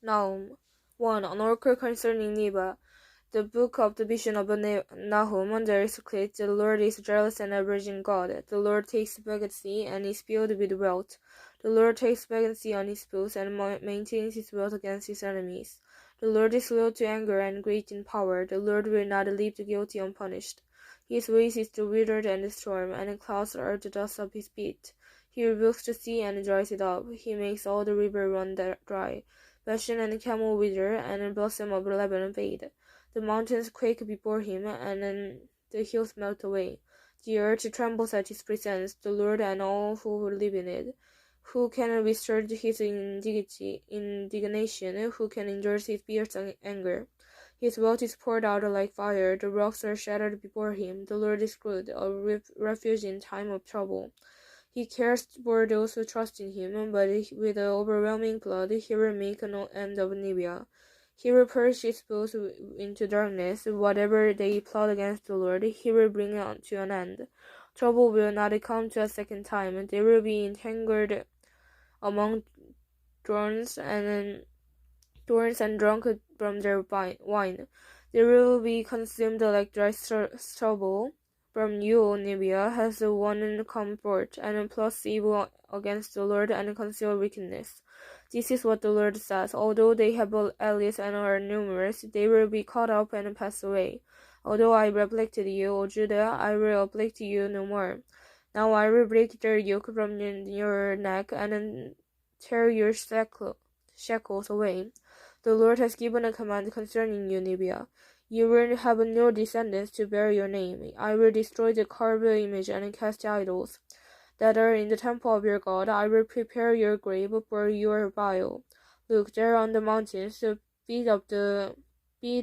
Na홈 1. An oracle concerning Nineveh. The book of the vision of Nahum. There is secret. The Lord is jealous and averaging God. The Lord takes vacancy and is filled with wealth. The Lord takes vacancy on his foes and maintains his wealth against his enemies. The Lord is slow to anger and great in power. The Lord will not leave the guilty unpunished. His ways is the wind and the storm, and clouds are the dust of his feet. He rebukes the sea and dries it up. He makes all the river run dry. Bashan and Camel wither, and the blossom of Lebanon fade. The mountains quake before him, and the hills melt away. The earth trembles at his presence, the Lord and all who live in it. Who can withstand his indignation? Who can endure his fierce anger? His wrath is poured out like fire. The rocks are shattered before him. The Lord is good, a refuge in time of trouble. He cares for those who trust in him, but with overwhelming flood he will make an end of Nineveh. He will purge his foes into darkness. Whatever they plot against the Lord, he will bring to an end. Trouble will not come to a second time. They will be entangled among thorns and drunk from their wine. They will be consumed like dry stubble. From you, Nineveh, has one come forth, and plots evil against the Lord and conceal wickedness. This is what the Lord says. Although they have allies and are numerous, they will be caught up and pass away. Although I afflicted you, O Judah, I will afflict you no more. Now I will break their yoke from your neck and tear your shackles away. The Lord has given a command concerning you, Nineveh. You will have no descendants to bear your name. I will destroy the carved image and cast idols that are in the temple of your God. I will prepare your grave for your burial. Look, there on the mountains, the feet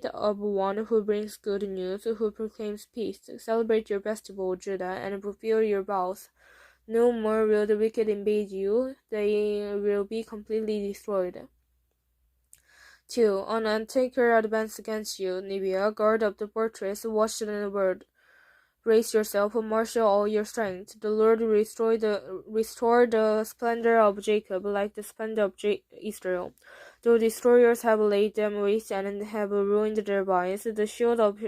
of one who brings good news, who proclaims peace. Celebrate your festival, Judah, and fulfill your vows. No more will the wicked invade you. They will be completely destroyed. 2. An attacker advance against you, Nineveh, guard of the fortress, watch the word. Brace yourself, marshal all your strength. The Lord will restore the splendor of Jacob like the splendor of Israel. Though destroyers have laid them waste and have ruined their vines, the shield of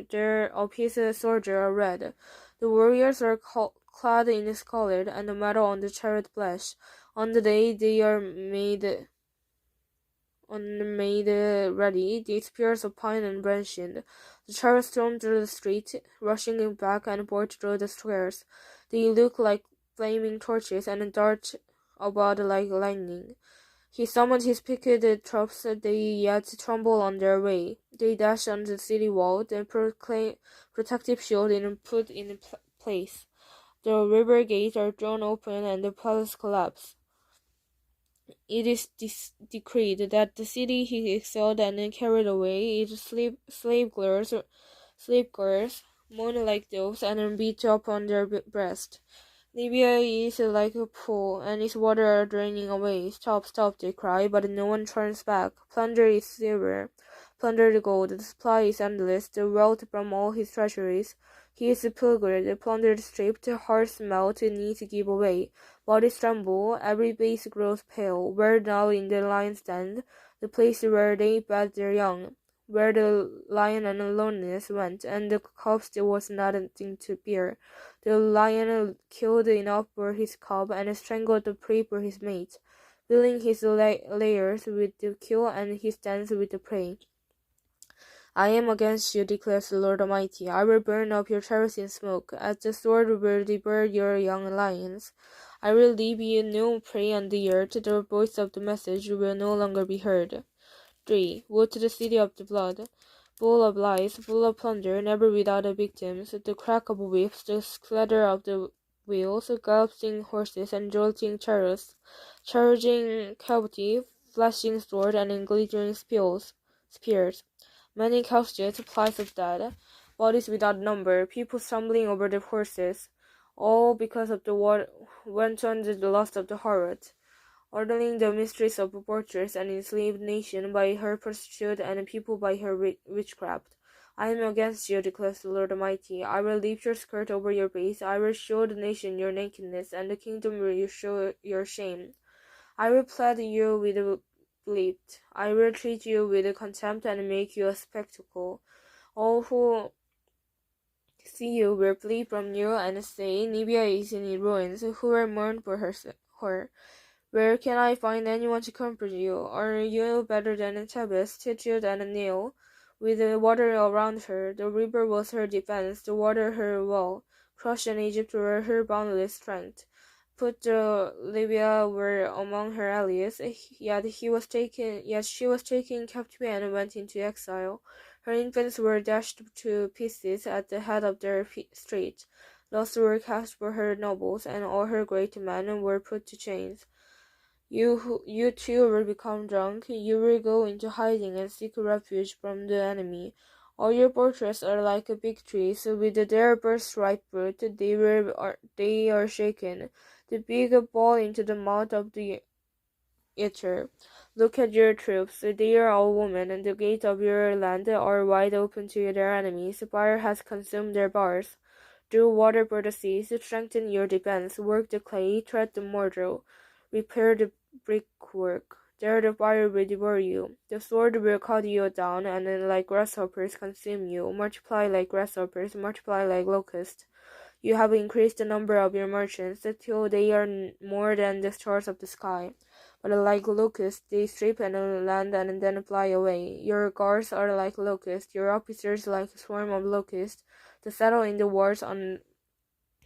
his soldier are red. The warriors are clad in scarlet, and the metal on the chariot flesh. On the day they are made ready, the spears of pine and branched. The chariots storm through the street, rushing back and forth through the squares. They look like flaming torches and dart about like lightning. He summoned his picked troops, they yet tremble on their way. They dash on the city wall, the protective shield put in place. The river gates are thrown open and the palace collapse. It is decreed that the city he excelled and carried away, its slave girls mourn like doves and beat upon their breast. Libya is like a pool, and its water are draining away. Stop, stop, they cry, but no one turns back. Plunder is silver, plunder the gold, the supply is endless, the wealth from all his treasuries. He is pilgrimed, plundered, stripped, hearts melt, knees give away, bodies tremble, every face grows pale. Where now in the lion's den, the place where they fed their young, where the lion and loneliness went, and the cubs there was nothing to fear. The lion killed enough for his cub, and strangled the prey for his mate, filling his lairs with the kill and his dens with the prey. I am against you, declares the Lord Almighty. I will burn up your chariots in smoke, as the sword will devour your young lions. I will leave you no prey on the earth. The voice of the message will no longer be heard. 3. Woe to the city of the blood, full of lies, full of plunder, never without a victim. The crack of whips, the clatter of the wheels, galloping horses and jolting chariots, charging cavalry, flashing sword and glittering spears. Many casualties, plies of dead, bodies without number, people stumbling over their horses, all because of the wanton the lust of the harlot, ordering the mistress of a fortress and enslaved nation by her prostitute and people by her witchcraft. I am against you, declares the Lord Almighty. I will lift your skirt over your face. I will show the nation your nakedness, and the kingdom will show your shame. I will plaid you with bleat. I will treat you with contempt and make you a spectacle. All who see you will flee from you and say, Nibia is in ruins. Who will mourn for her? Where can I find anyone to comfort you? Are you better than Thebes, Titute, and Nile? With the water around her, the river was her defense, the water her wall. Crush Egypt were her boundless strength. Put Libya were among her allies, yet she was taken captive and went into exile. Her infants were dashed to pieces at the head of their street. Lots were cast for her nobles, and all her great men were put to chains. You too will become drunk. You will go into hiding and seek refuge from the enemy. All your fortresses are like big trees. With their birthright fruit, they are shaken. The big ball into the mouth of the eater. Look at your troops. They are all women, and the gates of your land are wide open to their enemies. Fire has consumed their bars. Draw water for the seas. Strengthen your defense. Work the clay. Tread the mortar. Repair the brickwork. There the fire will devour you. The sword will cut you down, and then like grasshoppers consume you. Multiply like grasshoppers, multiply like locusts. You have increased the number of your merchants till they are more than the stars of the sky. But like locusts, they strip and land and then fly away. Your guards are like locusts, your officers like a swarm of locusts, that settle in the wars on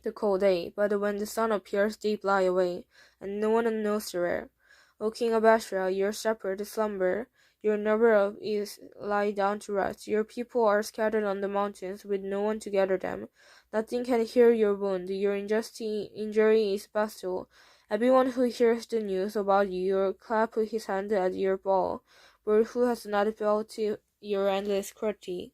the cold day. But when the sun appears, they fly away, and no one knows where. O King of Basra, your shepherd slumber, your number is lie down to rest. Your people are scattered on the mountains with no one to gather them. Nothing can heal your wound. Your injury is bestial. Everyone who hears the news about you will clap his hand at your fall. But who has not felt your endless cruelty?